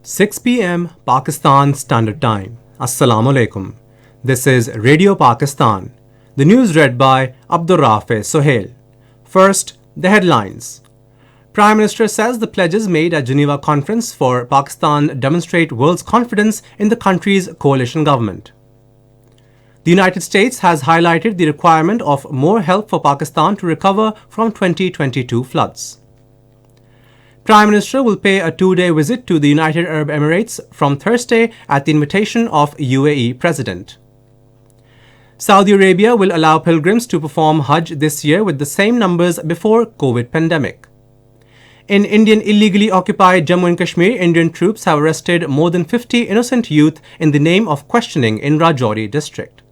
6 p.m. Pakistan Standard Time. Assalamu alaikum. This is Radio Pakistan. The news read by Abdurrafe Sohail. First, the headlines. Prime Minister says the pledges made at Geneva Conference for Pakistan demonstrate world's confidence in the country's coalition government. The United States has highlighted the requirement of more help for Pakistan to recover from 2022 floods. Prime Minister will pay a two-day visit to the United Arab Emirates from Thursday at the invitation of UAE President. Saudi Arabia will allow pilgrims to perform Hajj this year with the same numbers before COVID pandemic. In Indian illegally occupied Jammu and Kashmir, Indian troops have arrested more than 50 innocent youth in the name of questioning in Rajouri district.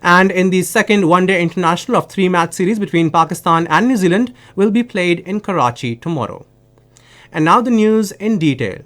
And in the second one-day international of three-match series between Pakistan and New Zealand will be played in Karachi tomorrow. And now the news in detail.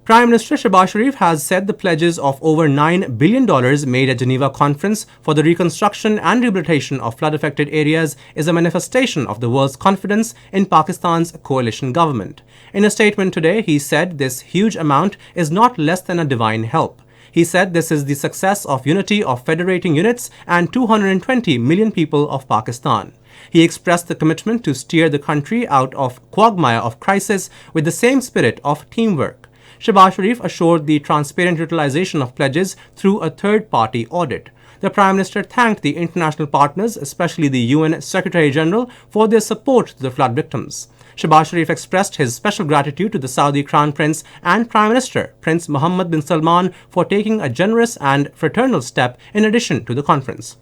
Prime Minister Shehbaz Sharif has said the pledges of over $9 billion made at Geneva Conference for the reconstruction and rehabilitation of flood-affected areas is a manifestation of the world's confidence in Pakistan's coalition government. In a statement today, he said this huge amount is not less than a divine help. He said this is the success of unity of federating units and 220 million people of Pakistan. He expressed the commitment to steer the country out of quagmire of crisis with the same spirit of teamwork. Shehbaz Sharif assured the transparent utilization of pledges through a third-party audit. The Prime Minister thanked the international partners, especially the UN Secretary General, for their support to the flood victims. Shehbaz Sharif expressed his special gratitude to the Saudi Crown Prince and Prime Minister Prince Mohammed bin Salman for taking a generous and fraternal step in addition to the conference.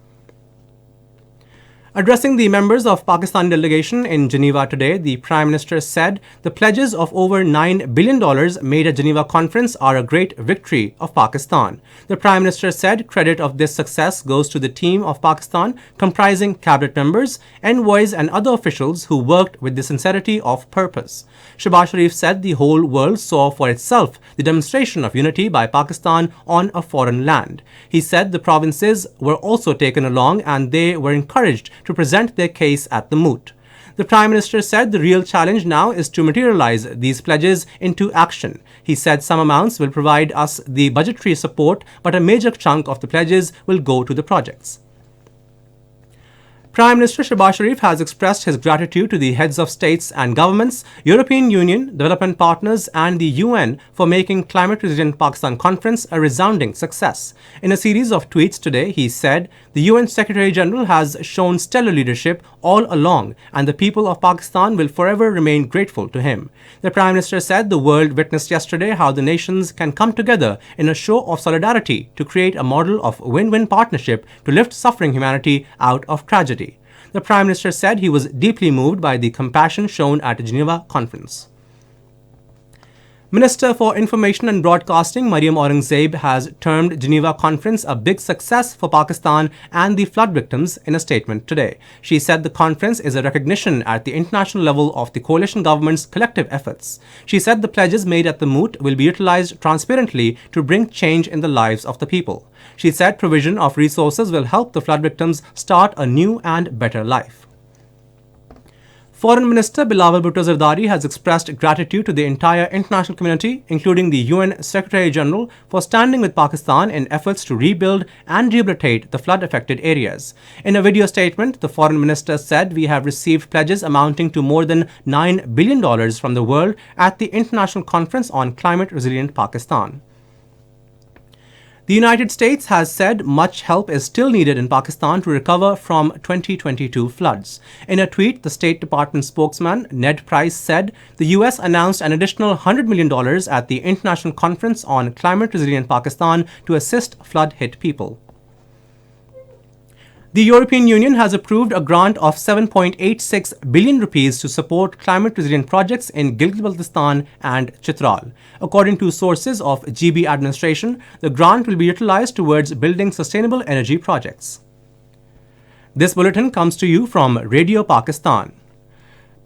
Addressing the members of Pakistan delegation in Geneva today, the Prime Minister said the pledges of over $9 billion made at Geneva Conference are a great victory of Pakistan. The Prime Minister said credit of this success goes to the team of Pakistan comprising cabinet members, envoys and other officials who worked with the sincerity of purpose. Shehbaz Sharif said the whole world saw for itself the demonstration of unity by Pakistan on a foreign land. He said the provinces were also taken along and they were encouraged to present their case at the moot. The Prime Minister said the real challenge now is to materialize these pledges into action. He said some amounts will provide us the budgetary support, but a major chunk of the pledges will go to the projects. Prime Minister Shehbaz Sharif has expressed his gratitude to the heads of states and governments, European Union, development partners and the UN for making Climate Resilient Pakistan Conference a resounding success. In a series of tweets today, he said, the UN Secretary General has shown stellar leadership all along and the people of Pakistan will forever remain grateful to him. The Prime Minister said the world witnessed yesterday how the nations can come together in a show of solidarity to create a model of win-win partnership to lift suffering humanity out of tragedy. The Prime Minister said he was deeply moved by the compassion shown at the Geneva Conference. Minister for Information and Broadcasting Maryam Aurangzeb has termed Geneva Conference a big success for Pakistan and the flood victims in a statement today. She said the conference is a recognition at the international level of the coalition government's collective efforts. She said the pledges made at the moot will be utilized transparently to bring change in the lives of the people. She said provision of resources will help the flood victims start a new and better life. Foreign Minister Bilawal Bhutto Zardari has expressed gratitude to the entire international community, including the UN Secretary General, for standing with Pakistan in efforts to rebuild and rehabilitate the flood-affected areas. In a video statement, the Foreign Minister said we have received pledges amounting to more than $9 billion from the world at the International Conference on Climate Resilient Pakistan. The United States has said much help is still needed in Pakistan to recover from 2022 floods. In a tweet, the State Department spokesman Ned Price said the US announced an additional $100 million at the International Conference on Climate Resilient Pakistan to assist flood-hit people. The European Union has approved a grant of 7.86 billion rupees to support climate-resilient projects in Gilgit-Baltistan and Chitral. According to sources of GB administration, the grant will be utilized towards building sustainable energy projects. This bulletin comes to you from Radio Pakistan.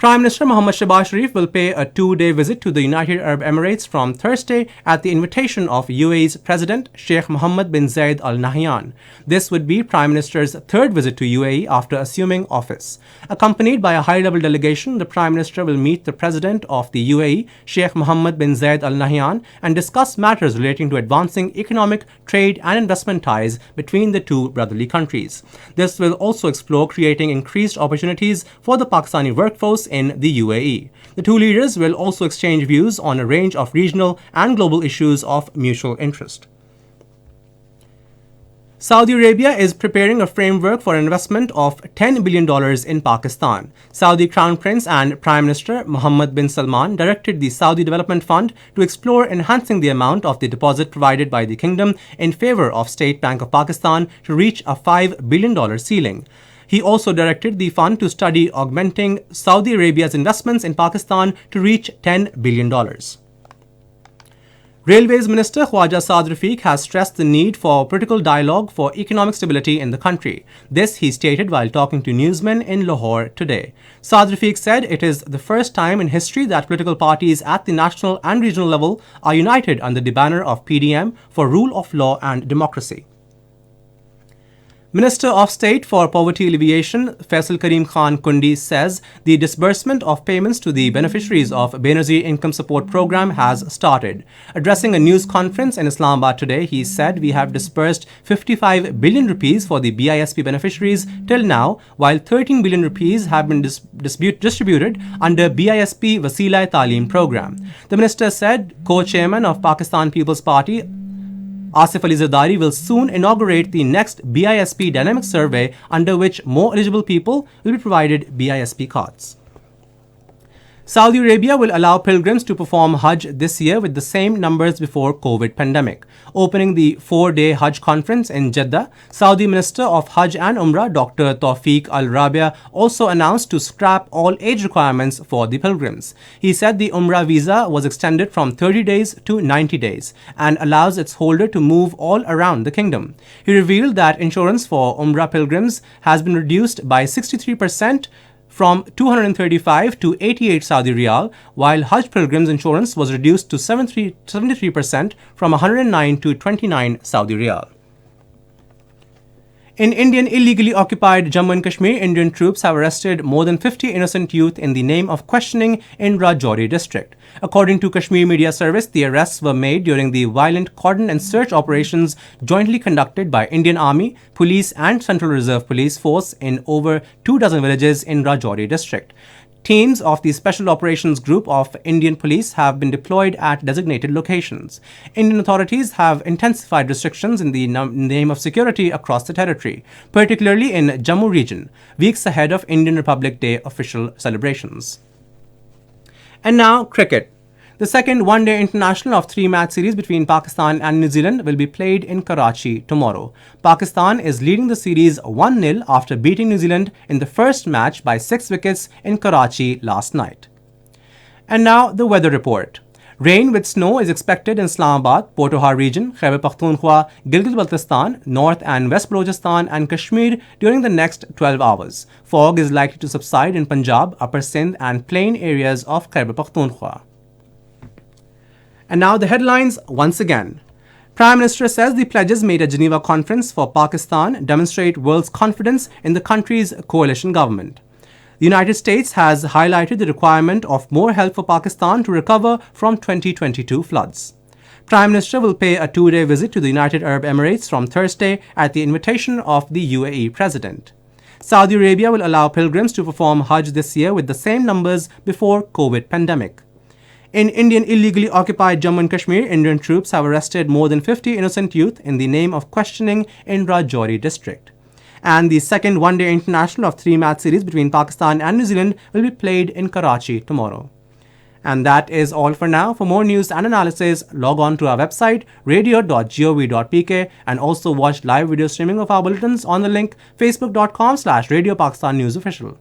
Prime Minister Mohammad Shehbaz Sharif will pay a 2-day visit to the United Arab Emirates from Thursday at the invitation of UAE's President Sheikh Mohammed bin Zayed Al Nahyan. This would be Prime Minister's third visit to UAE after assuming office. Accompanied by a high-level delegation, the Prime Minister will meet the President of the UAE, Sheikh Mohammed bin Zayed Al Nahyan, and discuss matters relating to advancing economic, trade, and investment ties between the two brotherly countries. This will also explore creating increased opportunities for the Pakistani workforce in the UAE. The two leaders will also exchange views on a range of regional and global issues of mutual interest. Saudi Arabia is preparing a framework for investment of $10 billion in Pakistan. Saudi Crown Prince and Prime Minister Mohammed bin Salman directed the Saudi Development Fund to explore enhancing the amount of the deposit provided by the kingdom in favor of State Bank of Pakistan to reach a $5 billion ceiling. He also directed the fund to study augmenting Saudi Arabia's investments in Pakistan to reach $10 billion. Railways Minister Khwaja Saad Rafiq has stressed the need for political dialogue for economic stability in the country. This he stated while talking to newsmen in Lahore today. Saad Rafiq said it is the first time in history that political parties at the national and regional level are united under the banner of PDM for rule of law and democracy. Minister of State for Poverty Alleviation Faisal Karim Khan Kundi says the disbursement of payments to the beneficiaries of Benazir Income Support Program has started. Addressing a news conference in Islamabad today, he said we have disbursed 55 billion rupees for the BISP beneficiaries till now, while 13 billion rupees have been distributed under BISP Wasila Taaleem program. The minister said co-chairman of Pakistan People's Party Asif Ali Zardari will soon inaugurate the next BISP dynamic survey under which more eligible people will be provided BISP cards. Saudi Arabia will allow pilgrims to perform Hajj this year with the same numbers before COVID pandemic. Opening the 4-day Hajj conference in Jeddah, Saudi Minister of Hajj and Umrah Dr. Tawfiq Al-Rabia also announced to scrap all age requirements for the pilgrims. He said the Umrah visa was extended from 30 days to 90 days and allows its holder to move all around the kingdom. He revealed that insurance for Umrah pilgrims has been reduced by 63% from 235 to 88 Saudi Riyal, while Hajj pilgrims insurance was reduced to 73% from 109 to 29 Saudi Riyal. In Indian illegally occupied Jammu and Kashmir, Indian troops have arrested more than 50 innocent youth in the name of questioning in Rajouri district. According to Kashmir Media Service, the arrests were made during the violent cordon and search operations jointly conducted by Indian Army, Police and Central Reserve Police Force in over 24 villages in Rajouri district. Teams of the Special Operations Group of Indian Police have been deployed at designated locations. Indian authorities have intensified restrictions in the name of security across the territory, particularly in Jammu region, weeks ahead of Indian Republic Day official celebrations. And now, cricket. The second one-day international of 3-match series between Pakistan and New Zealand will be played in Karachi tomorrow. Pakistan is leading the series 1-0 after beating New Zealand in the first match by 6 wickets in Karachi last night. And now the weather report. Rain with snow is expected in Islamabad, Potohar region, Khyber Pakhtunkhwa, Gilgit-Baltistan, North and West Balochistan and Kashmir during the next 12 hours. Fog is likely to subside in Punjab, Upper Sindh and plain areas of Khyber Pakhtunkhwa. And now the headlines once again. Prime Minister says the pledges made at Geneva Conference for Pakistan demonstrate world's confidence in the country's coalition government. The United States has highlighted the requirement of more help for Pakistan to recover from 2022 floods. Prime Minister will pay a 2-day visit to the United Arab Emirates from Thursday at the invitation of the UAE President. Saudi Arabia will allow pilgrims to perform Hajj this year with the same numbers before COVID pandemic. In Indian illegally occupied Jammu and Kashmir, Indian troops have arrested more than 50 innocent youth in the name of questioning in Rajouri district. And the second one-day international of 3-match series between Pakistan and New Zealand will be played in Karachi tomorrow. And that is all for now. For more news and analysis, log on to our website radio.gov.pk and also watch live video streaming of our bulletins on the link facebook.com/Radio Pakistan News Official.